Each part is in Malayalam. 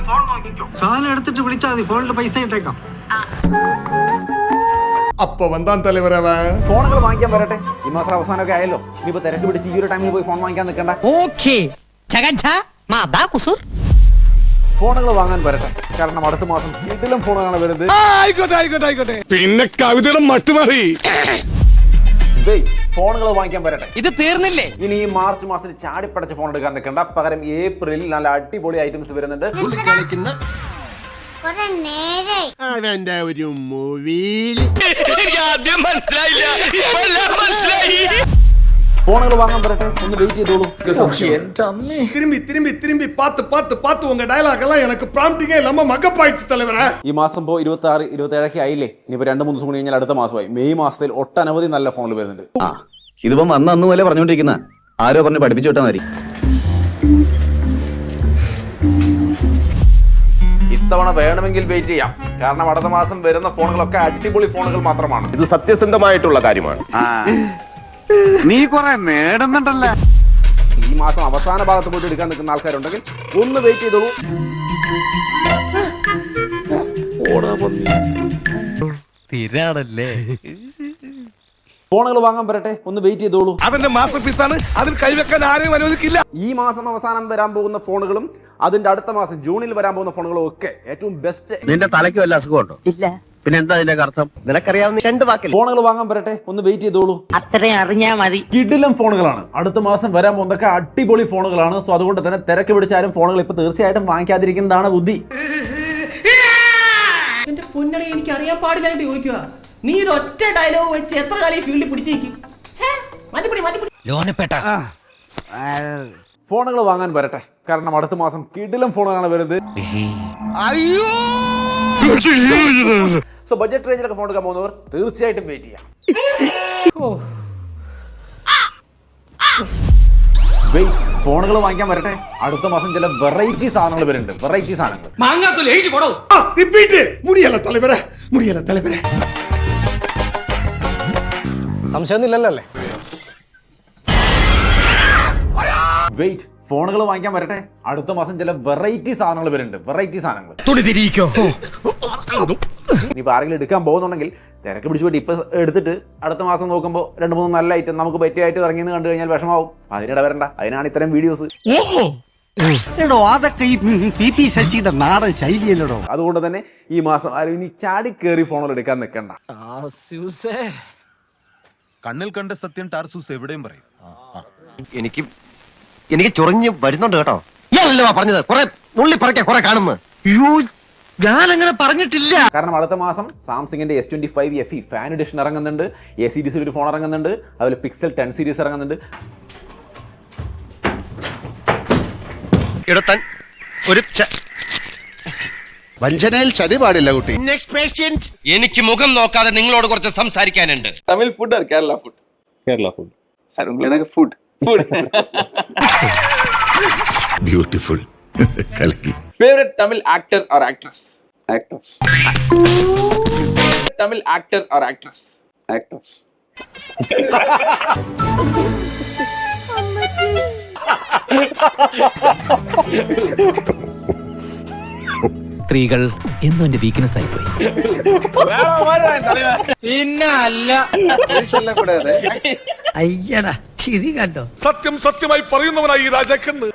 ഫോൺ നോക്കിക്കോ. സാധനം എടുത്തിട്ട് വിളിച്ചാൽ മതി, ഫോണിൽ പൈസ ഇട്ടേക്കാം. അപ്പൊ വന്താൻ തലവരവൻ ഫോണുകൾ വാങ്ങിക്കാൻ വരട്ടെ. ഈ മാസം അവസാനമൊക്കെ ആയല്ലോ. ഇനിയിപ്പോ തിരക്ക് പിടിച്ച് ഈ ഒരു ടൈമിൽ പോയി ഫോൺ വാങ്ങിക്കാൻ നിൽക്കണ്ട. ഫോണുകൾ വാങ്ങാൻ വരട്ടെ. കാരണം അടുത്ത മാസം ഇതിലും ഫോണുകളാണ് വരുന്നത്. ആയിക്കോട്ടെ. പിന്നെ കവിതയുടെ മട്ടുമാറി. ഫോണുകൾ വാങ്ങിക്കാൻ വരട്ടെ. ഇത് തീർന്നില്ലേ? ഇനി ഈ മാർച്ച് മാസത്തിൽ ചാടിപ്പടച്ച് ഫോൺ എടുക്കാൻ നിൽക്കണ്ട. പകരം ഏപ്രിലിൽ നല്ല അടിപൊളി ഐറ്റംസ് വരുന്നുണ്ട്. അവന്റെ ഒരു മൂവിയിൽ ഫോണുകൾ വാങ്ങാൻ വരട്ടെ. ഒന്ന് വെയിറ്റ് ചെയ്തോളൂ. திரும்பி பார்த்து உங்க டயலாக் எல்லாம் எனக்கு ப்ராம்ப்டிங்கே இல்லாம மகப்பாயிடுச்சு தலைவரே. ഈ മാസം ഇപ്പോൾ 26, 27 ആയില്ലേ. ഇനിയിപ്പോ 2-3 ദിവസം കൂടി കഴിഞ്ഞാൽ അടുത്ത മാസമായി. മെയ് മാസത്തിൽ ഒട്ടനവധി നല്ല ഫോണുകൾ വരുന്നുണ്ട്. ഇതിപ്പം അന്ന് പോലെ പറഞ്ഞോണ്ടിരിക്കുന്ന ആരോ പറഞ്ഞ് പഠിപ്പിച്ചു വിട്ടാൽ മതി. ഇത്തവണ വേണമെങ്കിൽ വെയിറ്റ് ചെയ്യാം. കാരണം അടുത്ത മാസം വരുന്ന ഫോണുകളൊക്കെ അടിപൊളി ഫോണുകൾ മാത്രമാണ്. ഇത് സത്യസന്ധമായിട്ടുള്ള കാര്യമാണ്. നീ കൊറേ നേടുന്നുണ്ടല്ലോ. ഈ മാസം അവസാന ഭാഗത്ത് പോയിട്ട് എടുക്കാൻ നിൽക്കുന്ന ആൾക്കാരുണ്ടെങ്കിൽ ഒന്ന് വെയിറ്റ് ചെയ്തോളൂ. ഫോണുകൾ വാങ്ങാൻ വരട്ടെ. ഒന്ന് വെയിറ്റ് ചെയ്തോളൂ. അവന്റെ മാസ്റ്റർ പീസാണ്, അതിൽ കൈവെക്കാൻ ആരെയും അനുവദിക്കില്ല. ഈ മാസം അവസാനം വരാൻ പോകുന്ന ഫോണുകളും അതിന്റെ അടുത്ത മാസം ജൂണിൽ വരാൻ പോകുന്ന ഫോണുകളും ഒക്കെ ഏറ്റവും ബെസ്റ്റ്. നിന്റെ തലയ്ക്ക് വല്ല അസുഖമുണ്ടോ? ഇല്ല. പിന്നെ എന്താ അതിന്റെ അർത്ഥം? നിനക്കറിയാവുന്ന 2 വാക്കിൽ ഫോണുകൾ വാങ്ങാൻ വരട്ടെ. ഒന്ന് വെയിറ്റ് ചെയ്തോളൂ. അത്രയും അറിഞ്ഞാ മതി. കിടിലം ഫോണുകളാണ് അടുത്ത മാസം വരാൻ പോകുന്നതൊക്കെ. അടിപൊളി ഫോണുകളാണ്. സോ അതുകൊണ്ട് തന്നെ തിരക്ക് പിടിച്ചാലും ഫോണുകൾ ഇപ്പൊ തീർച്ചയായിട്ടും വാങ്ങിക്കാതിരിക്കുന്നതാണ് ബുദ്ധി. എന്റെ പൊന്നണി, എനിക്ക് അറിയാൻ പാടില്ലായിട്ട് ചോദിക്കുക. നീ ഒരു ഒറ്റ ഡയലോഗ് വെച്ച് എത്ര കാലം ഈ ഫീൽഡിൽ പിടിച്ചിരിക്കും? ഫോണുകൾ വാങ്ങാൻ വരട്ടെ. കാരണം അടുത്ത മാസം കിടിലം ഫോണുകളാണ് വരുന്നത്. സോ ബഡ്ജറ്റ് റേഞ്ചിലൊക്കെ ഫോൺ എടുക്കാൻ പോകുന്നവർ തീർച്ചയായിട്ടും വെയിറ്റ് ചെയ്യാം. ഫോണുകൾ വാങ്ങിക്കാൻ വരട്ടെ. അടുത്ത മാസം ചില വെറൈറ്റി സാധനങ്ങൾ വരുന്നുണ്ട്. വെറൈറ്റി സാധനങ്ങൾ. முடியல தலைவரே. സംശയമൊന്നുമില്ലല്ലേ? വെയിറ്റ്, ഫോണുകൾ വാങ്ങിക്കാൻ വരട്ടെ. അടുത്ത മാസം ചില വെറൈറ്റി സാധനങ്ങൾ വരുന്നുണ്ട്. വെറൈറ്റി സാധനങ്ങൾ. ഇനിയിപ്പോൾ ആരെങ്കിലും എടുക്കാൻ പോകുന്നുണ്ടെങ്കിൽ തിരക്ക് പിടിച്ചു പോയിട്ട് ഇപ്പൊ എടുത്തിട്ട് അടുത്ത മാസം നോക്കുമ്പോൾ 2-3 നല്ല ഐറ്റം നമുക്ക് പറ്റിയായിട്ട് ഇറങ്ങിയെന്ന് കണ്ടു കഴിഞ്ഞാൽ വിഷമാവും. അതിനിടെ വരണ്ട. അതിനാണ് ഇത്തരം വീഡിയോസ്. അതൊക്കെ ഈ പി ശശിയുടെ നാടൻ ശൈലിയല്ലോ. അതുകൊണ്ട് തന്നെ ഈ മാസം ആരും ഇനി ചാടി കയറി ഫോണുകൾ എടുക്കാൻ നിൽക്കണ്ട. കണ്ണിൽ കണ്ട സത്യം ടാർസൂസ് എവിടെയും പറയും. എനിക്ക് ചൊറിഞ്ഞ് വരുന്നുണ്ട് കേട്ടോ. ഇയാളല്ലോ പറഞ്ഞത് കുറെ ഉള്ളി പറയ്ക്കാൻ കുറെ കാണുന്നു. ഞാൻ അങ്ങനെ പറഞ്ഞിട്ടില്ല. കാരണം അടുത്ത മാസം സാംസങ്ങിന്റെ S25 FE ഫാൻ എഡിഷൻ ഇറങ്ങുന്നുണ്ട്. A സീരീസിൽ ഒരു ഫോൺ ഇറങ്ങുന്നുണ്ട്. അതുപോലെ പിക്സൽ 10 സീരീസ് ഇറങ്ങുന്നുണ്ട്. വഞ്ചനയിൽ ചതി പാടില്ല കുട്ടി. എനിക്ക് മുഖം നോക്കാതെ നിങ്ങളോട് കുറച്ച് സംസാരിക്കാനുണ്ട്. Tamil food or Kerala food? Kerala food sir உங்களுக்கு ഫുഡ് ബ്യൂട്ടിഫുൾ. കലക്കി. Favourite Tamil actor or actress? Tamil actor or actress? സ്ത്രീകൾ എന്നും എന്റെ വീക്ക്നെസ് ആയിപ്പോയി. പിന്നെ അല്ല. അയ്യടാ ചിരി കണ്ടോ? സത്യമായി പറയുന്നവനായി ഈ രാജാക്കന്ന്.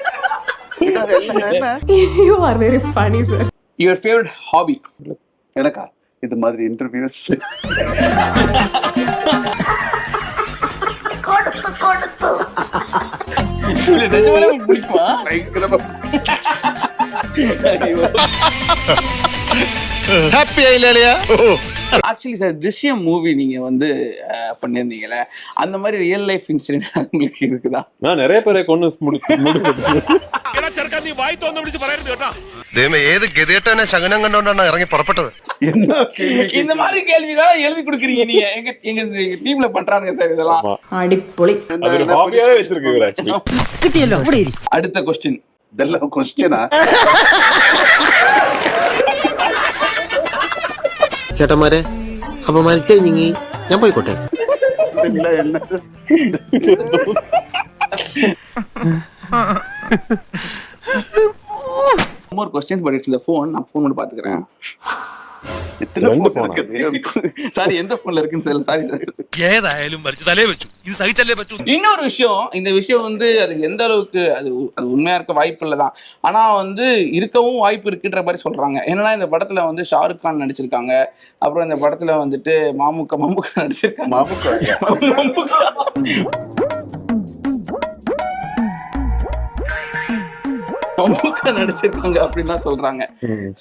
You are very funny, sir. Your favorite hobby? எனக்கா இது மாதிரி இன்டர்வியூஸ் ഹാപ്പി ആയില്ലേ? ஆக்சுவலி சார் திஷ்யம் மூவி நீங்க வந்து பண்ணிருந்தீங்கல்ல, அந்த மாதிரி ரியல் லைஃப் இன்சிடென்ட் உங்களுக்கு இருக்குதா? நான் நிறைய பேரை கொண்டு ഏത് ഗതികെട്ടവനെ ശകനം കണ്ടോണ്ടാണ് ഇറങ്ങി പുറപ്പെട്ടത്. இந்த மாதிரி கேள்விதான் எழுதி கொடுக்குறீங்க நீங்க. எங்க டீம்ல பண்றாங்க சார் இதெல்லாம். അടിപൊളി. അതൊരു ഹോബിയാவே വെച്ചിരിക്കുക. കിട്ടിയല്ലോ. ഇവിടെ ഇരി. அடுத்த கொஸ்டின். இதெல்லாம் கொஸ்டினா? ചേട്ടന്മാരെ അപമാനിച്ചു കഴിഞ്ഞെങ്കിൽ ഞാൻ പോയിക്കോട്ടെ. இல்ல என்ன more questions, but it's the phone. நான் phone மட்டும் பாத்துக்கிறேன். சாரி, எந்த போன்ல இருக்குன்னு சொல்ல. சாரி. ഏതായാലും മരിച്ചു തലേ വെച്ചു. ഇത് സഹിച്ചല്ലേ പറ്റൂ. இன்னொரு விஷயம், இந்த விஷயம் வந்து அது எந்த அளவுக்கு அது உண்மையா இருக்க வாய்ப்பு இல்லதான். ஆனா வந்து இருக்கவும் வாய்ப்பு இருக்குன்ற மாதிரி சொல்றாங்க. ஏன்னா இந்த படத்துல வந்து ஷாருக் கான் நடிச்சிருக்காங்க. அப்புறம் இந்த படத்துல வந்துட்டு மம்முக்கா நடிச்சிருக்காங்க. மம்முக்கா நடிச்சிருக்காங்க அப்படின்லாம் சொல்றாங்க.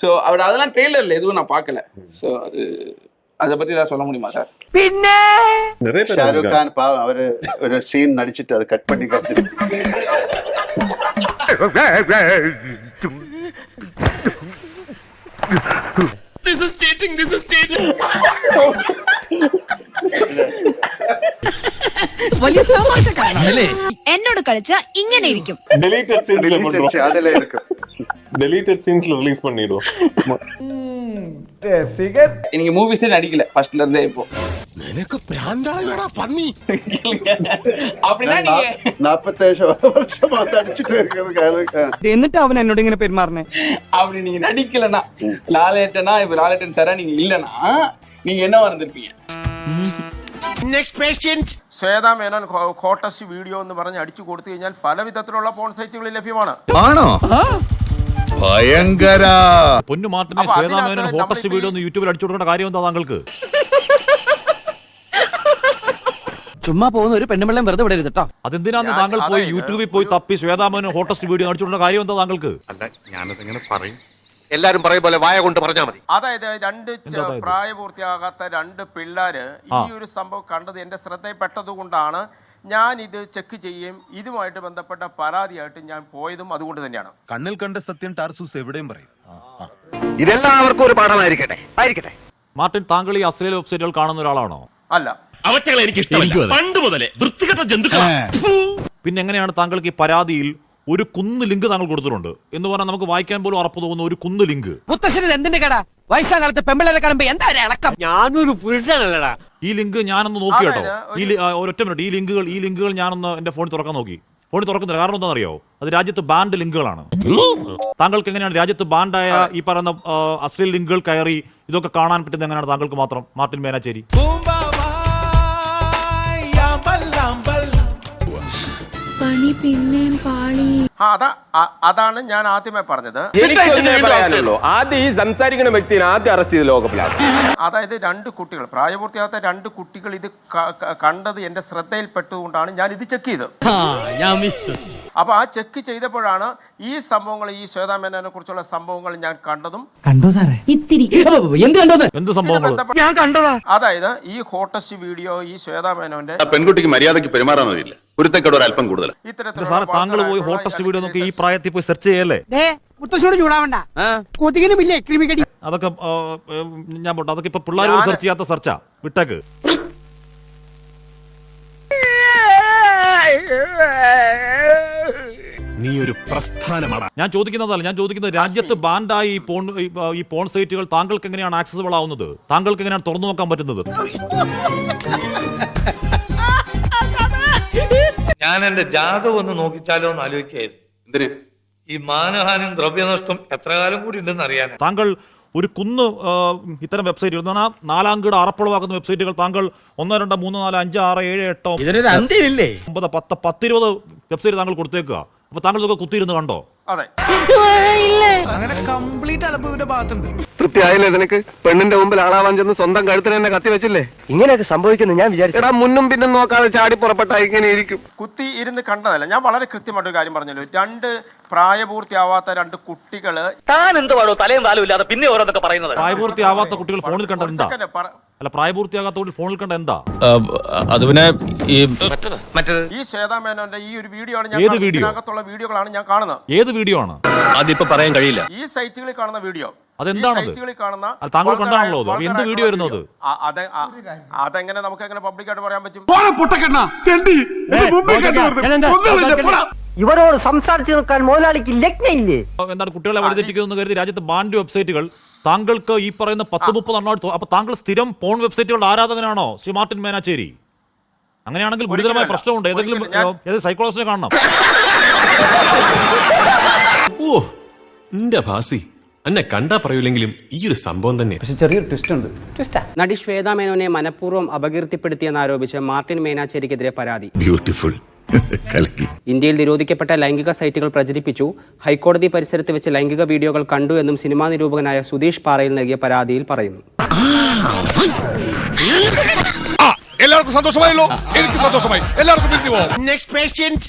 சோ அதெல்லாம் ட்ரெய்லர்ல எதுவும் நான் பார்க்கல. சோ அதை பத்தி ஏதாவது சொல்ல முடியுமா சார்? ഷാരൂഖ് ഖാൻ അവര് ഒരു സീൻ നടിച്ചിട്ട് അത് കട്ട് പണി എന്നോട് കളിച്ച ഇങ്ങനെ ഇരിക്കും. டெலீட்டட் சீன்ஸ்ல ரிலீஸ் பண்ணிடுவோம். நீங்க மூவிஸே நடிக்கல ஃபர்ஸ்ட்ல இருந்தே இப்போ. നിനക്ക് പ്രാന്താളാ പന്നി. அப்படினா நீங்க 47 വർഷമാ നടിച്ചിട്ട് ഇരിക്കുന്നത്. എന്നിട്ട് അവൻ എന്നോട് ഇങ്ങനെ പെരുമാറണേ. அப்படி நீங்க நடிக்கலனா, லாலேட்டனா இப்ப லாலேட்டன் சாரா நீங்க இல்லனா நீங்க என்ன வந்திருப்பீங்க? Next patient. Shweta Menon hottest video എന്ന് പറഞ്ഞ് അടിച്ചു കൊടുത്തു കഴിഞ്ഞാൽ പല വിധത്തിലുള്ള പോൺ സൈറ്റുകളിൽ ലഭ്യമാണ്. ആണോ? ഭയങ്കര. പൊന്നു മാർട്ടിനെ ശ്വേതാ മേനോൻ ഹോട്ടസ്റ്റ് വീഡിയോ ഒന്ന് യൂട്യൂബിൽ അടിച്ചു കൊടുക്കേണ്ട കാര്യം എന്താ താങ്കൾക്ക്? ചുമ്മാ പോകുന്ന ഒരു പെണ്ണുമ്പിള്ളം വെറുതെ വിടരുത് കേട്ടോ. അതെന്തിനാന്ന് താങ്കൾ പോയി യൂട്യൂബിൽ പോയി തപ്പി ശ്വേതാ മേനോൻ ഹോട്ടസ്റ്റ് വീഡിയോ അടിച്ചു കൊടുക്കേണ്ട കാര്യം എന്താ താങ്കൾക്ക്? അല്ല, ഞാനതെങ്ങനെ പറയും? എല്ലാരും പറയും പോലെ വായ കൊണ്ട് പറഞ്ഞാൽ മതി. അതായത് പ്രായപൂർത്തിയാകാത്ത 2 പിള്ളേര് ഈ ഒരു സംഭവം കണ്ടത് എന്റെ ശ്രദ്ധയിൽപ്പെട്ടത് കൊണ്ടാണ് ഞാൻ ഇത് ചെക്ക് ചെയ്യുകയും ഇതുമായിട്ട് ബന്ധപ്പെട്ട പരാതിയായിട്ട് ഞാൻ പോയതും അതുകൊണ്ട് തന്നെയാണ്. കണ്ണിൽ കണ്ട സത്യം ടാർസൂസ് എവിടെയും പറയും. ഇതെല്ലാവർക്കും ഒരു പാഠമായിരിക്കട്ടെ. മാർട്ടിൻ, താങ്കൾ ഈ അശ്ലീല വെബ്സൈറ്റുകൾ കാണുന്ന ഒരാളാണോ? അല്ല. അവറ്റകളെ എനിക്ക് ഇഷ്ടമല്ല. പണ്ട് മുതലേ വൃത്തികെട്ട ജന്തുക്കളാണ്. പിന്നെ എങ്ങനെയാണ് താങ്കൾക്ക് ഈ പരാതിയിൽ ഒരു കുന്ന് ലിങ്ക് താങ്കൾ കൊടുത്തിട്ടുണ്ട് എന്ന് പറഞ്ഞാൽ നമുക്ക് വായിക്കാൻ പോലും ഉറപ്പ് തോന്നുന്ന ഒരു കുന്ന് ലിങ്ക്? മുത്തശ്ശന് എന്തിന്റെ കട? വയസ്സാകാലത്ത് പെമ്പിളരെ കാണുമ്പോ എന്താ ഇളക്കം? ഞാനൊരു പുരുഷനല്ലടാ. ഈ ലിങ്ക് ഞാനൊന്ന് നോക്കി കേട്ടോ. ഒരൊറ്റ മിനിറ്റ്, ഈ ലിങ്കുകൾ ഞാനൊന്ന് എന്റെ ഫോണിൽ തുറക്കാൻ നോക്കി. ഫോണിൽ തുറക്കുന്നില്ല. കാരണം എന്താണെന്നറിയോ? അത് രാജ്യത്ത് ബാൻഡ് ലിങ്കുകളാണ്. താങ്കൾക്ക് എങ്ങനെയാണ് രാജ്യത്ത് ബാൻഡായ ഈ പറയുന്ന അശ്ലീൽ ലിങ്കുകൾ കയറി ഇതൊക്കെ കാണാൻ പറ്റുന്നത് എങ്ങനെയാണ് താങ്കൾക്ക് മാത്രം, മാർട്ടിൻ മേനാച്ചേരി? പണി പിന്നെയും പാളി. അതാണ് ഞാൻ ആദ്യമേ പറഞ്ഞത്. ആദ്യം ഈ സംസാരിക്കുന്ന വ്യക്തിനെ ആദ്യം അറസ്റ്റ് ചെയ്ത് ലോകപ്പിലാണ്. അതായത് 2 കുട്ടികൾ, പ്രായപൂർത്തിയാകാത്ത 2 കുട്ടികൾ ഇത് കണ്ടത് എന്റെ ശ്രദ്ധയിൽപ്പെട്ടുകൊണ്ടാണ് ഞാൻ ഇത് ചെക്ക് ചെയ്തത്. അപ്പൊ ആ ചെക്ക് ചെയ്തപ്പോഴാണ് ഈ സംഭവങ്ങൾ, ഈ ശ്വേതാ മേനോനെ കുറിച്ചുള്ള സംഭവങ്ങൾ ഞാൻ കണ്ടതും. കണ്ടോ സാറേ? ഇത്തിരി. എന്ത് സംഭവങ്ങൾ? ഞാൻ കണ്ടതാ. അതായത് ഈ ഹോട്ടസ്റ്റ് വീഡിയോ, ഈ ശ്വേതാ മേനോന്റെ പെൺകുട്ടിക്ക് മര്യാദയ്ക്ക് പെരുമാറാൻ അറിയില്ല. ഒരുത്തേക്കോട് ഒരു അല്പം കൂടുതൽ. താങ്കൾ പോയി ഹോട്ടസ്റ്റ് വീഡിയോ നോക്കി ഈ പ്രായത്തിൽ പോയി സെർച്ച് ചെയ്യല്ലേ? മുത്തശ്ശോട് ചൂടാവണ്ട. കൊതുകിനും ഇല്ലേ ക്രിമികടി? അതൊക്കെ ഞാൻ പോട്ടെ, അതൊക്കെ ഇപ്പൊ പിള്ളേർ സെർച്ച് ചെയ്യാത്ത സെർച്ചാ. വിട്ടേക്ക്. നീ ഒരു പ്രസ്ഥാനമാണ്. ഞാൻ ചോദിക്കുന്നതല്ല, ഞാൻ ചോദിക്കുന്നത് രാജ്യത്ത് ബാൻഡായി ഈ പോൺ സൈറ്റുകൾ താങ്കൾക്ക് എങ്ങനെയാണ് ആക്സസിബിൾ ആവുന്നത്? താങ്കൾക്ക് എങ്ങനെയാണ് തുറന്നു നോക്കാൻ പറ്റുന്നത്? ഞാൻ എന്റെ ജാതകം ഒന്ന് നോക്കിച്ചാലോ എന്ന് ആലോചിക്കായിരുന്നു. എന്തിന്? ഈ മാനഹാനും ദ്രവ്യനഷ്ടം എത്ര കാലം കൂടി ഉണ്ടെന്ന് അറിയാൻ. താങ്കൾ ഒരു കുന്ന് ഇത്തരം വെബ്സൈറ്റുകൾ, 4 അങ്കയുടെ അറപ്പുളവാക്കുന്ന വെബ്സൈറ്റുകൾ താങ്കൾ 1 2 3 4 5 6 7 8 9 10 10 20 വെബ്സൈറ്റ് താങ്കൾ കൊടുത്തേക്കുക. അപ്പൊ താങ്കൾ ഇതൊക്കെ കുത്തിയിരുന്ന് കണ്ടോ? അതെ. അങ്ങനെ കംപ്ലീറ്റ് അലമ്പതിന്റെ ഭാഗത്തുണ്ട്. തൃപ്തിയായില്ലേ നിനക്ക്? പെണ്ണിന്റെ മുമ്പിൽ ആളാവാൻ ചെന്ന് സ്വന്തം കഴുത്തിന് തന്നെ കത്തി വെച്ചില്ലേ? ഇങ്ങനെയൊക്കെ സംഭവിക്കുന്നു ഞാൻ വിചാരിച്ചു. മുന്നും പിന്നും നോക്കാതെ ചാടി പുറപ്പെട്ട ഇങ്ങനെ ഇരിക്കും. കുത്തി ഇരുന്ന് കണ്ടതല്ല. ഞാൻ വളരെ കൃത്യമായിട്ടൊരു കാര്യം പറഞ്ഞല്ലോ. 2 പ്രായപൂർത്തിയാവാത്ത 2 കുട്ടികള്. താൻ എന്ത് പാടോ തലയും താലും ഇല്ലാതെ പിന്നെ ഓരോന്നൊക്കെ പറയുന്നത്? പ്രായപൂർത്തിയാവാത്ത കുട്ടികൾ ഫോണിൽ കണ്ട എന്താ? അല്ല, പ്രായപൂർത്തിയാകാത്ത കുട്ടികൾ ഫോണിൽ കണ്ട എന്താ? അത് പിന്നെ ഈ ശ്വേതാ മേനോന്റെ ഈ ഒരു വീഡിയോ ആണ് ഏത് വീഡിയോ? ഇതിനകത്തുള്ള വീഡിയോകളാണ് ഞാൻ കാണുന്നത്. ഏത് വീഡിയോ ആണ്? അതിപ്പോ പറയാൻ കഴിയില്ല. ഈ സൈറ്റുകളിൽ കാണുന്ന വീഡിയോ. അതെന്താണത്? താങ്കൾ കണ്ടാണല്ലോ അത്. എന്ത് വീഡിയോ ആയിരുന്നു അത്? അതെങ്ങനെ നമുക്ക് എങ്ങനെ പബ്ലിക്കായിട്ട് പറയാൻ പറ്റും? ഇവരോട് സംസാരിച്ചു നിൽക്കാൻ മുതലാളിക്ക് ലഗ്നയില്ലേ? എന്താണ് കുട്ടികളെ വഴിതെറ്റിക്കുന്നു കരുതി രാജ്യത്ത് ബാൻഡ് വെബ്സൈറ്റുകൾ താങ്കൾക്ക് ഈ പറയുന്ന 10-30 എണ്ണോ? അപ്പൊ താങ്കൾ സ്ഥിരം പോൺ വെബ്സൈറ്റുകളുടെ ആരാധകനാണോ ശ്രീ മാർട്ടിൻ മേനാച്ചേരി? അങ്ങനെയാണെങ്കിൽ ഗുരുതരമായ പ്രശ്നമുണ്ട്. ഏതെങ്കിലും സൈക്കോളജിസ്റ്റിനെ കാണണം. എന്റെ ഭാസി എന്നെ കണ്ടാ പറയൂലെങ്കിലും ഈ ഒരു സംഭവം തന്നെ. പക്ഷെ ചെറിയൊരു ട്വിസ്റ്റ് ഉണ്ട്. നടി ശ്വേത മേനോനെ മനഃപൂർവ്വം അപകീർത്തിപ്പെടുത്തിയെന്നാരോപിച്ച് മാർട്ടിൻ മേനാച്ചേരിക്കെതിരെ പരാതി. ബ്യൂട്ടിഫുൾ. ഇന്ത്യയിൽ നിരോധിക്കപ്പെട്ട ലൈംഗിക സൈറ്റുകൾ പ്രചരിപ്പിച്ചു. ഹൈക്കോടതി പരിസരത്ത് വെച്ച് ലൈംഗിക വീഡിയോകൾ കണ്ടു എന്നും സിനിമാ നിരൂപകനായ സുധീഷ് പാറയിൽ നൽകിയ പരാതിയിൽ പറയുന്നു. എല്ലാവർക്കും സന്തോഷമായല്ലോ. എനിക്ക് സന്തോഷമായി. എല്ലാവർക്കും പിരിഞ്ഞു പോവാം. Next patient.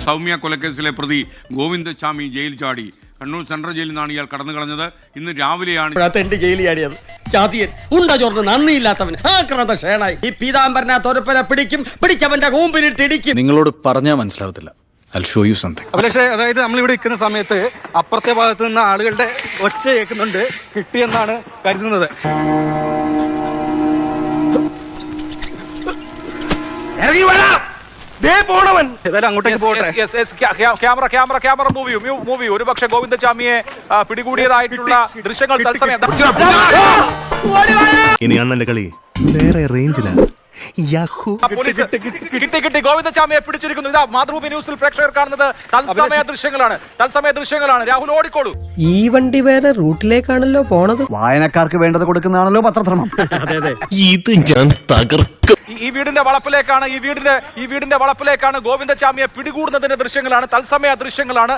സൗമ്യ കൊലക്കേസിലെ പ്രതി ഗോവിന്ദസ്വാമി ജയിൽ ചാടി. കണ്ണൂർ സെൻട്രൽ ജയിലിൽ നിന്നാണ് ഇയാൾ കടന്നു കളഞ്ഞത്. ഇന്ന് രാവിലെയാണ് ജയിലിയാടിയത്. ചാതിയൻ ഉണ്ട ചോർന്ന് നന്ദിയില്ലാത്തവൻ ഷേണായി ഈ പീതാംബരനാഥ് ഒരുപ്പനെ പിടിക്കും, പിടിച്ചവന്റെ കൂമ്പിലിട്ടിടിക്കും. നിങ്ങളോട് പറഞ്ഞാൽ മനസ്സിലാവത്തില്ല. I'll show you something. അതായത് നമ്മളിവിടെ നിൽക്കുന്ന സമയത്ത് അപ്പുറത്തെ ഭാഗത്ത് നിന്ന് ആളുകളുടെ ഒച്ച കേൾക്കുന്നുണ്ട്. കിട്ടിയെന്നാണ് കരുതുന്നത്. ഇറങ്ങി വരാം. ഏതായാലും അങ്ങോട്ടേക്ക് പോട്ടെ. ക്യാമറ മൂവി ഒരുപക്ഷെ ഗോവിന്ദസ്വാമിയെ പിടികൂടിയതായിട്ടുള്ള ദൃശ്യങ്ങൾ തത്സമയം. ഇനി അണ്ണന്റെ കളി വേറെ റേഞ്ചിലാണ്. കിട്ടി ഗോവിന്ദസ്വാമിയെ പിടിച്ചിരിക്കുന്നു. ഇതാ മാതൃഭൂമി ന്യൂസിൽ പ്രേക്ഷകർ കാണുന്നത് തത്സമയ ദൃശ്യങ്ങളാണ്. രാഹുൽ ഓടിക്കോളൂ. ഈ വണ്ടി വേറെ റൂട്ടിലേക്കാണല്ലോ പോണത്. വായനക്കാർക്ക് വേണ്ടത് കൊടുക്കുന്നതാണല്ലോ പത്രധർമ്മം. ഇത് ഞാൻ തകർക്കും. ഈ വീടിന്റെ വളപ്പിലേക്കാണ് ഗോവിന്ദസ്വാമിയെ പിടികൂടുന്നതിന്റെ ദൃശ്യങ്ങളാണ്. തത്സമയ ദൃശ്യങ്ങളാണ്.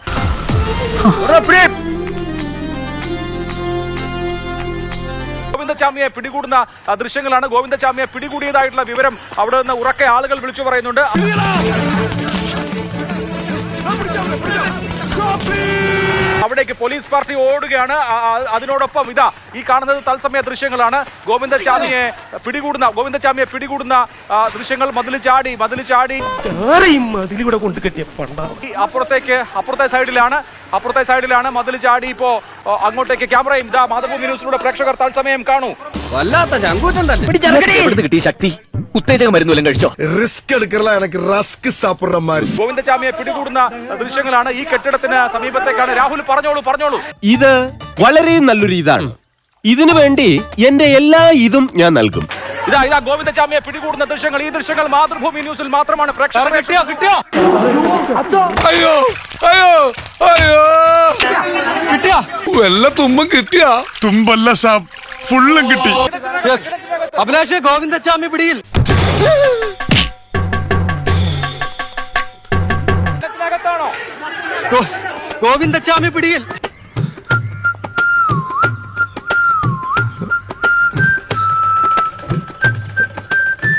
ഗോവിന്ദസ്വാമിയെ പിടികൂടുന്ന ദൃശ്യങ്ങളാണ്. ഗോവിന്ദസ്വാമിയെ പിടികൂടിയതായിട്ടുള്ള വിവരം അവിടെ നിന്ന് ഉറക്കെ ആളുകൾ വിളിച്ചു പറയുന്നുണ്ട്. അവിടേക്ക് പോലീസ് പാർട്ടി ഓടുകയാണ്. അതിനോടൊപ്പം ഇതാ ഈ കാണുന്നത് തത്സമയ ദൃശ്യങ്ങളാണ്. ഗോവിന്ദസ്വാമിയെ പിടികൂടുന്ന ദൃശ്യങ്ങൾ. മതിൽ ചാടി അപ്പുറത്തെ സൈഡിലാണ് മതിൽ ചാടി. ഇപ്പോ അങ്ങോട്ടേക്ക് ക്യാമറയും ഇതാ മാതൃഭൂമി ന്യൂസിലൂടെ പ്രേക്ഷകർ തത്സമയം കാണൂ. വല്ലാത്ത ചങ്കൂറ്റം തന്നെ. കിട്ടി ശക്തി. ഉത്തേജക മരുന്നെല്ലാം കഴിച്ചോ? റിസ്ക് എടുക്കല എനിക്ക് റസ്ക് സാപ്പിടുന്ന ഗോവിന്ദസ്വാമിയെ പിടികൂടുന്ന ദൃശ്യങ്ങളാണ്. ഈ കെട്ടിടത്തിന് സമീപത്തേക്കാണ്. രാഹുൽ പറഞ്ഞോളൂ. ഇത് വളരെ നല്ലൊരു ഇതാണ്. ഇതിനു വേണ്ടി എന്റെ എല്ലാ ഇതും ഞാൻ നൽകും. ഇതാ ഗോവിന്ദസ്വാമിയെ പിടികൂടുന്ന ദൃശ്യങ്ങൾ. ഈ ദൃശ്യങ്ങൾ മാതൃഭൂമി ന്യൂസിൽ മാത്രമാണ് പ്രേക്ഷകർ. കിട്ടിയോ വല്ല തുമ്പം കിട്ടിയാ? തുമ്പല്ല സാബ്, ഫുള്ളും കിട്ടി. അഭിലാഷ് ഗോവിന്ദസ്വാമി പിടിയിൽ. ഗോവിന്ദസ്വാമി പിടിയിൽ.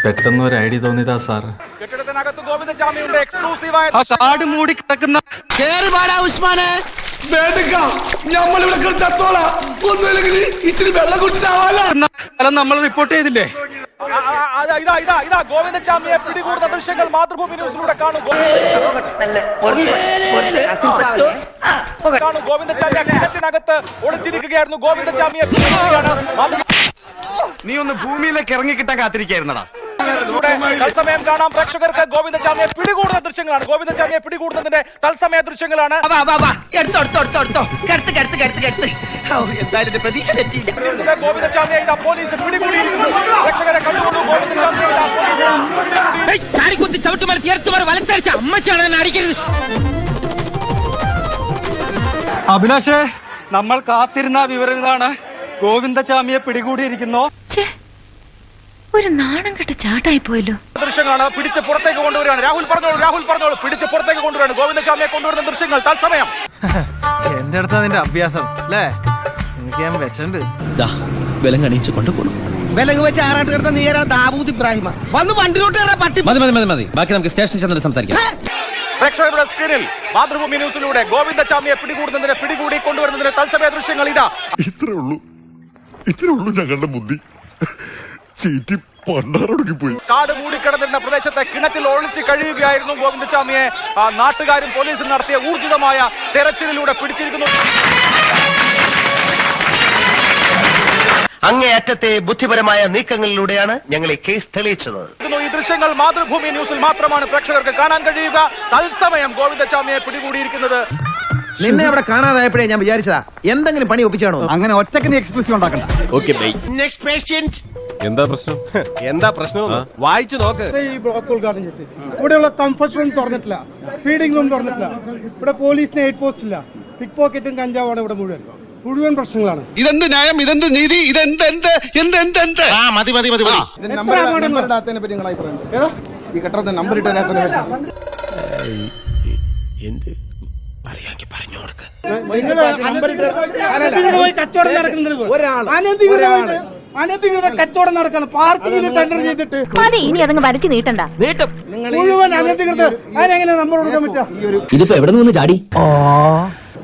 പെട്ടെന്ന് ഒരു ഐഡിയ തോന്നിയതാ സാർ. കെട്ടിടത്തിനകത്ത് ഗോവിന്ദസ്വാമിയുടെ എക്സ്ക്ലൂസീവായ കാട് മൂടി കിടക്കുന്ന നമ്മളിവിടെ ചത്തോളാം. ഒന്നുമില്ലെങ്കിൽ ഇച്ചിരി വെള്ളം കുടിച്ചാവാലോ. സ്ഥലം നമ്മൾ റിപ്പോർട്ട് ചെയ്തില്ലേ? ഇതാ ഗോവിന്ദസ്വാമിയെ പിടികൂടുന്ന ദൃശ്യങ്ങൾ മാതൃഭൂമി ന്യൂസിലൂടെ കാണും. ഗോവിന്ദസ്വാമിയെ കിണറ്റിനകത്ത് ഒളിച്ചിരിക്കുകയായിരുന്നു. ഗോവിന്ദസ്വാമിയെ നീ ഒന്ന് ഭൂമിയിലേക്ക് ഇറങ്ങിക്കിട്ടാൻ കാത്തിരിക്കായിരുന്നടാ. തത്സമയം കാണാം പ്രേക്ഷകർക്ക്. ഗോവിന്ദസ്വാമിയെ പിടികൂടുന്ന ദൃശ്യങ്ങളാണ്. ഗോവിന്ദസ്വാമിയെ പിടികൂടുന്നതിന്റെ തത്സമയ ദൃശ്യങ്ങളാണ്. ഗോവിന്ദസ്വാമിയെ ഇതാ പോലീസ് പിടികൂടിയിരിക്കുന്നു. പ്രേക്ഷകരെ കണ്ടുകൊണ്ടു. അഭിലാഷേ, നമ്മൾ കാത്തിരുന്ന വിവരം ഇതാണ്. ഗോവിന്ദസ്വാമിയെ പിടികൂടിയിരിക്കുന്നു. ഒരു നാണം കെട്ട ചാട്ടായി പോയല്ലോ. ദൃശ്യങ്ങളാണ്. പിടിച്ച് പുറത്തേക്ക് കൊണ്ടുവരികയാണ്. രാഹുൽ പറഞ്ഞോളൂ. പിടിച്ച് പുറത്തേക്ക് കൊണ്ടുവരാണ്. ഗോവിന്ദസ്വാമിയെ കൊണ്ടുവരുന്ന ദൃശ്യങ്ങൾ തത്സമയം. എന്റെ അടുത്ത് അതിന്റെ അഭ്യാസം അല്ലേ? എനിക്ക് ഞാൻ വെച്ചിട്ടുണ്ട്. വിലങ്ങ് അണിയിച്ച് കൊണ്ടുപോകണം. വിലങ്ങ് വെച്ച് ആറാട്ട് കിടന്ന നീ ദാവൂദ് ഇബ്രാഹിമ വന്ന് വണ്ടിലോട്ട് പട്ടി. മതി. ബാക്കി നമുക്ക് സ്റ്റേഷനിൽ ചെന്നിട്ട് സംസാരിക്കാം. പ്രേക്ഷകരുടെ സ്ക്രീനിൽ മാതൃഭൂമി ന്യൂസിലൂടെ ഗോവിന്ദസ്വാമിയെ പിടികൂടി കൊണ്ടുവരുന്നതിന് തത്സമയ ദൃശ്യങ്ങൾ ഇതാ. ഇത്രേ ഉള്ളൂ ഞങ്ങളുടെ ബുദ്ധി. ചീറ്റി പണ്ടാറൊടുക്കി പോയി. കാട് മൂടിക്കിടന്നിരുന്ന പ്രദേശത്തെ കിണറ്റിൽ ഒളിച്ച് കഴിയുകയായിരുന്നു ഗോവിന്ദസ്വാമിയെ. നാട്ടുകാരും പോലീസും നടത്തിയ ഊർജിതമായ തെരച്ചിലിലൂടെ പിടിച്ചിരിക്കുന്നു. അങ്ങേയറ്റത്തെ ബുദ്ധിപരമായ നീക്കങ്ങളിലൂടെയാണ് ഞങ്ങൾ ഈ കേസ് തെളിയിച്ചത്. ഈ ദൃശ്യങ്ങൾ മാതൃഭൂമി ന്യൂസിൽ മാത്രമാണ് പ്രേക്ഷകർക്ക് കാണാൻ കഴിയുക. തത്സമയം ഗോവിന്ദസ്വാമിയെ പിടികൂടിയിരിക്കുന്നത്. നിന്നെ അവിടെ കാണാതായപ്പോഴേ ഞാൻ വിചാരിച്ചതാ എന്തെങ്കിലും പണി ഒപ്പിച്ചാണോ. അങ്ങനെ ഒറ്റക്ക് നീ എക്സ്പ്രസ് ഉണ്ടാക്കണ്ട. Next patient. എന്താ പ്രശ്നം? വായിച്ചു നോക്ക്. ഈ ബ്ലോക്ക് ഉദ്ഘാടനം ചെയ്തിട്ട് ഇവിടെയുള്ള കംഫർട്ട് റൂം തുറന്നിട്ടില്ല, ഫീഡിംഗ് റൂം തുറന്നിട്ടില്ല, ഇവിടെ പോലീസിന് എയ്ഡ് പോസ്റ്റ് ഇല്ല, പിക് പോക്കറ്റും കഞ്ചാവാണ് ഇവിടെ മുഴുവൻ പ്രശ്നങ്ങളാണ്. ഇതെന്ത് ന്യായം, ഇതെന്ത് നീതി, ഇതെന്ത് എന്ത് എന്ത് എന്ത് എന്ത് മതി മതി മതി മതി. നമ്പർ ഇടാത്തതിനെ പറ്റി നിങ്ങളായി പറയുന്നത് ഈ കെട്ടിടത്തിന് നമ്പർ ഇട്ടതിനെ എന്ത് പറയാങ്കി പറഞ്ഞു കൊടുക്ക. കച്ചവടം നടക്കുന്നത് അനധികൃത കച്ചവടം നടക്കാണ്. പാർക്കിംഗിന് ടെൻഡർ ചെയ്തിട്ട് ഇനി അതങ്ങ് വരച്ചു നീട്ടണ്ട. മുഴുവൻ അനധികൃത അതിനെങ്ങനെ നമ്മൾ കൊടുക്കാൻ പറ്റുക? ഇതിപ്പോ എവിടെ നിന്ന് ചാടി?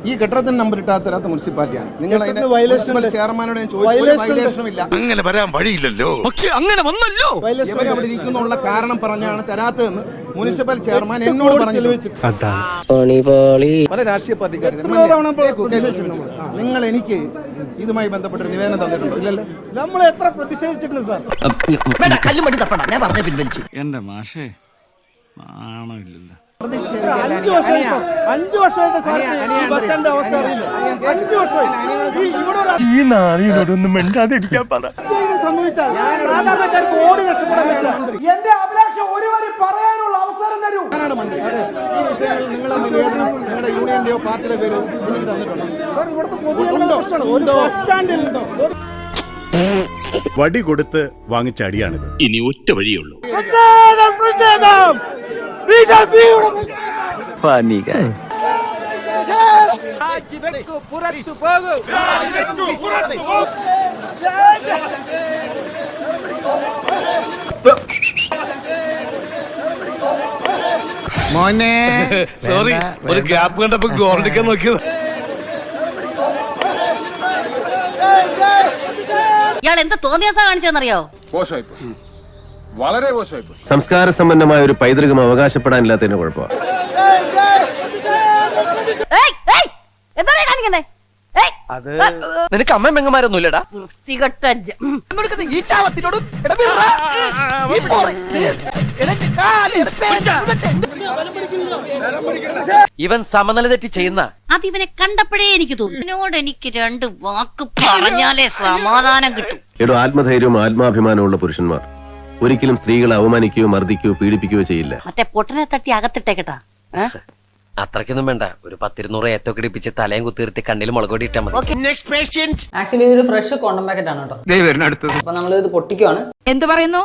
ഈ കെട്ടിടത്തിന് നമ്പർ ഇട്ടാത്ത മുനിസിപ്പാലിറ്റിയാണ്. നിങ്ങൾ ചെയർമാനോട് ചോദിച്ചില്ല. അങ്ങനെ വരാൻ വഴിയില്ലല്ലോ. പക്ഷെ അങ്ങനെ വന്നല്ലോ. ഇവർ അവിടെ ഇരിക്കുന്നുള്ള കാരണം പറഞ്ഞാണ് തരാത്തതെന്ന് മുനിസിപ്പൽ ചെയർമാൻ എന്നോട് പറഞ്ഞു. പല രാഷ്ട്രീയ പാർട്ടിക്കാരും നിങ്ങൾ എനിക്ക് ഇതുമായി ബന്ധപ്പെട്ട നിവേദനം തന്നിട്ടുണ്ടോ? ഇല്ലല്ലോ. നമ്മൾ എത്ര പ്രതിഷേധിച്ചിട്ടുണ്ട് സാർ. എന്റെ മാഷേ നാണമില്ലല്ലോ. 5 വർഷമായിട്ട് ബസ്സിന്റെ അവസ്ഥ അറിയില്ല. 5 വർഷമായി ഈ നാളിനോടൊന്നും മിണ്ടാതിരിക്കാൻ പറ. സംഭവിച്ചാൽ സാധാരണക്കാർക്ക് ഓടി രക്ഷപ്പെടാൻ എന്റെ അഭിലാഷം ഒരു വരി പറയാനുള്ള അവസരം തരൂ. ഈ വിഷയങ്ങളിൽ നിങ്ങളുടെ നിവേദനം നിങ്ങളുടെ യൂണിയന്റെയോ പാർട്ടിയുടെ പേര് എനിക്ക് തന്നിട്ടുണ്ടോ? സാർ ഇവിടുത്തെ പൊതുജനങ്ങളുടെ ഒരു ബസ് സ്റ്റാൻഡിൽ ഉണ്ടോ? വടി കൊടുത്ത് വാങ്ങിച്ച അടിയാണിത്. ഇനി ഒറ്റ വഴിയുള്ളൂ. മോനെ സോറി, ഒരു ഗ്യാപ്പ് കണ്ടപ്പോ ഗോൾഡിക്കാൻ നോക്കിയത്. ഇയാൾ എന്താ തോന്നിയാസാ കാണിച്ചെന്നറിയോ? വളരെ മോശമായി. സംസ്കാര സമ്പന്നമായ ഒരു പൈതൃകം അവകാശപ്പെടാനില്ലാത്തതിന് കുഴപ്പമാണ്. നിനക്ക് അമ്മ പെങ്ങന്മാരൊന്നും ഇല്ലടാ. ഇവൻ സമനില തെറ്റി ചെയ്യുന്ന അതിവനെ കണ്ടപ്പോഴേ എനിക്ക് തോന്നുന്നു എനിക്ക് 2 വാക്ക് പറഞ്ഞാലേ സമാധാനം കിട്ടും. എടോ, ആത്മധൈര്യവും ആത്മാഭിമാനവും ഉള്ള പുരുഷന്മാർ ഒരിക്കലും സ്ത്രീകളെ അവമാനിക്കുകയോ മർദ്ദിക്കുകയോ പീഡിപ്പിക്കുകയോ ചെയ്യില്ല. മറ്റേ പൊട്ടനെ തട്ടി അകത്തിട്ടേക്കട്ടാ. അത്രയ്ക്കൊന്നും വേണ്ട. ഒരു 10-200 ഏത്തൊക്കെ ഇടിപ്പിച്ച് തലയും കുത്തിർത്തി കണ്ണിൽ മുളകൊടി ഇട്ടാൽ മതി. ആക്ച്വലി ഇതൊരു ഫ്രഷ് കോണ്ടം പാക്കറ്റ് ആണ് കേട്ടോ. അപ്പൊ നമ്മൾ ഇത് പൊട്ടിക്കുവാണ്. എന്ത് പറയുന്നു?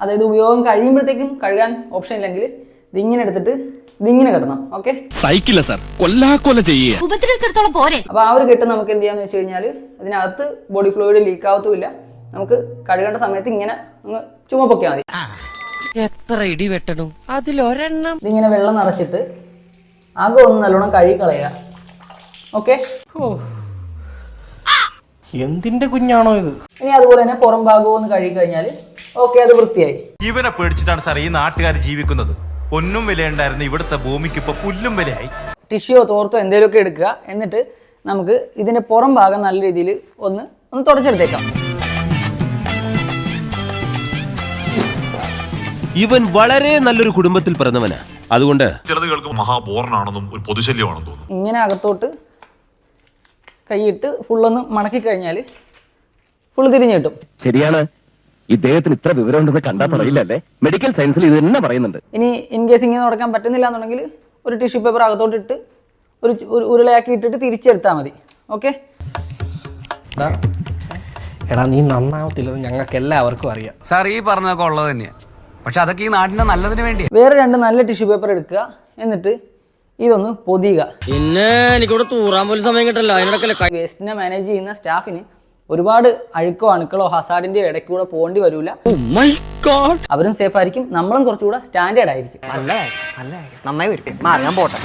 അതായത് ഉപയോഗം കഴിയുമ്പോഴത്തേക്കും കഴുകാൻ ഓപ്ഷൻ ഇല്ലെങ്കിൽ ഇതിങ്ങനെ എടുത്തിട്ട് ഇതിങ്ങനെ കെട്ടണം. ഓക്കെ, സൈക്കിള സാർ കൊല്ലാക്കൊല ചെയ്യേ. ഉപദ്രവിച്ചെടുത്തോളം പോരെ. അപ്പൊ ആ ഒരു കെട്ട് നമുക്ക് എന്ത് ചെയ്യാന്ന് വെച്ച് കഴിഞ്ഞാൽ ഇതിനകത്ത് ബോഡി ഫ്ലൂയിഡ് ലീക്ക് ആവത്തുമില്ല. നമുക്ക് കഴുകേണ്ട സമയത്ത് ഇങ്ങനെ ചുമ പൊക്കിയാൽ മതി. എത്ര ഇടി വെട്ടണം അതിലൊരെണ്ണം. ഇതിങ്ങനെ വെള്ളം നിറച്ചിട്ട് ആകെ ഒന്ന് നല്ലോണം കഴുകി കളയുക. ഓക്കെ, എന്തിന്റെ കുഞ്ഞാണോ ഇത്? ഇനി അതുപോലെ തന്നെ പുറം ഭാഗവും ഒന്ന് കഴുകി കഴിഞ്ഞാൽ ഓക്കെ, അത് വൃത്തിയായി. ഇവനെ പേടിച്ചിട്ടാണ് സാർ ഈ നാട്ടുകാർ ജീവിക്കുന്നത്. ഒന്നും വിലയുണ്ടായിരുന്നു ഇവിടുത്തെ ഭൂമിക്ക് ഇപ്പൊ പുല്ലും വിലയായി. ടിഷ്യോ തോർത്തോ എന്തെങ്കിലുമൊക്കെ എടുക്കുക. എന്നിട്ട് നമുക്ക് ഇതിന്റെ പുറം ഭാഗം നല്ല രീതിയിൽ ഒന്ന് തുടച്ചെടുത്തേക്കാം. ഇവൻ വളരെ നല്ലൊരു കുടുംബത്തിൽ പിറന്നവനാ. അതുകൊണ്ട് ചിലത് കേൾക്കും മഹാബോറനാണെന്നും ഒരു പൊതുശല്യമാണെന്ന് തോന്നുന്നു. ഇങ്ങനെ അകത്തോട്ട് കൈയിട്ട് ഫുള്ളൊന്ന് മടക്കി കഴിഞ്ഞാൽ ഫുള്ള് തിരിഞ്ഞു കിട്ടും. ശരിയാണ്, ഇദ്ദേഹത്തിന് ഇത്ര വിവരം ഉണ്ടെന്ന് കണ്ടാ പറയില്ലല്ലേ. മെഡിക്കൽ സയൻസിൽ ഇത് തന്നെ പറയുന്നുണ്ട്. ഇനി ഇൻ കേസ് ഇങ്ങനെ തുടക്കാൻ പറ്റുന്നില്ല എന്നുണ്ടെങ്കിൽ ഒരു ടിഷ്യൂ പേപ്പർ അകത്തോട്ട് ഇട്ട് ഒരു ഉരുളയാക്കി ഇട്ടിട്ട് തിരിച്ചെടുത്താൽ മതി. ഓക്കെ, എടാ നീ നന്നാവത്തില്ലെന്ന് ഞങ്ങൾക്ക് എല്ലാവർക്കും അറിയാം. സാർ ഈ പറഞ്ഞതൊക്കെ ഉള്ളത് തന്നെയാണ്. പക്ഷെ അതൊക്കെ ഈ നാടിന്റെ നല്ലതിന് വേണ്ടി. വേറെ 2 നല്ല ടിഷ്യൂ പേപ്പർ എടുക്കുക. എന്നിട്ട് ഇതൊന്ന് പൊതിയുക. പിന്നെ എനിക്കിവിടെ തൂറാൻ പോലും സമയം കിട്ടല്ലോ. അതിനിടക്കല്ലേ വേസ്റ്റിനെ മാനേജ് ചെയ്യുന്ന സ്റ്റാഫിന് ഒരുപാട് അഴുക്കോ അണുക്കളോ ഹസാഡിന്റെ ഇടയ്ക്കൂടെ പോകേണ്ടി വരില്ല. അവരും സേഫ് ആയിരിക്കും, നമ്മളും കുറച്ചുകൂടെ സ്റ്റാൻഡേർഡ് ആയിരിക്കും. നന്നായി വരും. ഞാൻ പോട്ടെ.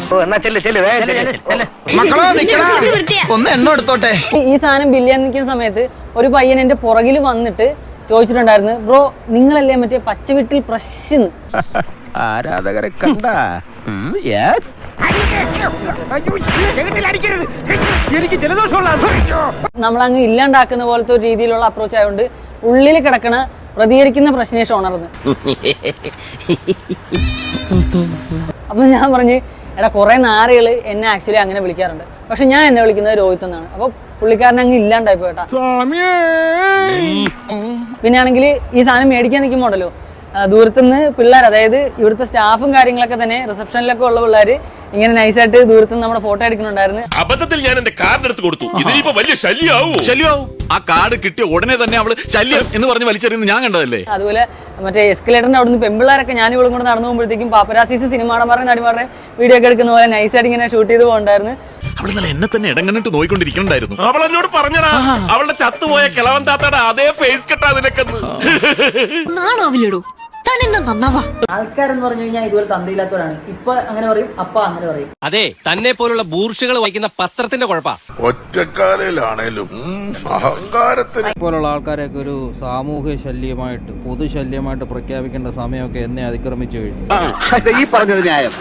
ഒന്ന് എണ്ണ എടുത്തോട്ടെ. ഈ സാധനം ബില്ലിയാൻ നിൽക്കുന്ന സമയത്ത് ഒരു പയ്യൻ എന്റെ പുറകിൽ വന്നിട്ട് ചോദിച്ചിട്ടുണ്ടായിരുന്നു, ബ്രോ നിങ്ങളല്ലേ മറ്റേ പച്ചവിട്ടിൽ പ്രശ്നം. ആരാധകരെ കണ്ട എനിക്ക് ജലദോഷമുള്ള നമ്മളങ്ങ് ഇല്ലാണ്ടാക്കുന്ന പോലത്തെ ഒരു രീതിയിലുള്ള അപ്രോച്ച് ആയതുകൊണ്ട് ഉള്ളിൽ കിടക്കണ പ്രതികരിക്കുന്ന പ്രശ്നേഷം ഉണർന്ന്. അപ്പൊ ഞാൻ പറഞ്ഞു, എടാ കുറെ നാറുകൾ എന്നെ ആക്ച്വലി അങ്ങനെ വിളിക്കാറുണ്ട്, പക്ഷെ ഞാൻ എന്നെ വിളിക്കുന്നത് രോഹിത് എന്നാണ്. അപ്പൊ പുള്ളിക്കാരൻ അങ്ങ് ഇല്ലാണ്ടായി പോയിട്ടാ. പിന്നെ ആണെങ്കിൽ ഈ സാധനം മേടിക്കാൻ നിൽക്കുമ്പോണ്ടല്ലോ ദൂരത്തുനിന്ന് പിള്ളേർ, അതായത് ഇവിടുത്തെ സ്റ്റാഫും കാര്യങ്ങളൊക്കെ തന്നെ റിസപ്ഷനിലൊക്കെ ഉള്ള പിള്ളേർ ഇങ്ങനെ നൈസായിട്ട് ദൂരത്തുനിന്ന് നമ്മുടെ ഫോട്ടോ എടുക്കുന്നുണ്ടായിരുന്നു. അബദ്ധത്തിൽ ഞാൻ എന്റെ കാർഡ് എടുത്ത് കൊടുത്തു. ഇതിനിപ്പോ വലിയ ശല്യമാവും. ആ കാർഡ് കിട്ടിയ ഉടനെ തന്നെ അവള് ശല്യം എന്ന് പറഞ്ഞ് വലിച്ചെറിയുന്നത് ഞാൻ കണ്ടതല്ലേ. അതുപോലെ മറ്റേ എസ്കലേറ്ററിന്റെ അവിടുന്ന് പെമ്പിള്ളേരൊക്കെ ഞാൻ ഇവളും കൂടെ നടന്നു പോകുമ്പോഴത്തേക്കും പാപ്പരാസീസ് സിനിമാടന്മാരുടെ നടിമാരുടെ വീഡിയോ ഒക്കെ എടുക്കുന്ന പോലെ നൈസായിട്ട് ഇങ്ങനെ ഷൂട്ട് ചെയ്ത് പോകണ്ടായിരുന്നു. അവള് നല്ല എന്നെ തന്നെ ഇടങ്ങണിട്ട് നോയിക്കൊണ്ടിരിക്കണ്ടായിരുന്നു. അവൾ എന്നോട് പറഞ്ഞടാ, അവളുടെ ചത്തുപോയ കിളവൻ താത്തയുടെ അതേ ഫേസ് കെട്ടാ നിനക്കെന്ന്. ആൾക്കാരെന്ന് പറഞ്ഞു കഴിഞ്ഞാൽ ഇതുപോലെ തന്തയില്ലാത്തവരാണ്. ഇപ്പൊ അങ്ങനെ പറയും, അപ്പ അങ്ങനെ പറയും. അതെ, തന്നെ പോലുള്ള ബൂർഷുകൾ വായിക്കുന്ന പത്രത്തിന്റെ കുഴപ്പാ. ഒറ്റക്കാലിലാണേലും അഹങ്കാരത്തിന് പോലുള്ള ആൾക്കാരെയൊക്കെ ഒരു സാമൂഹ്യ ശല്യമായിട്ട്, പൊതുശല്യമായിട്ട് പ്രഖ്യാപിക്കേണ്ട സമയമൊക്കെ എന്നെ അതിക്രമിച്ചു കഴിഞ്ഞു. ഈ പറഞ്ഞത് ന്യായം.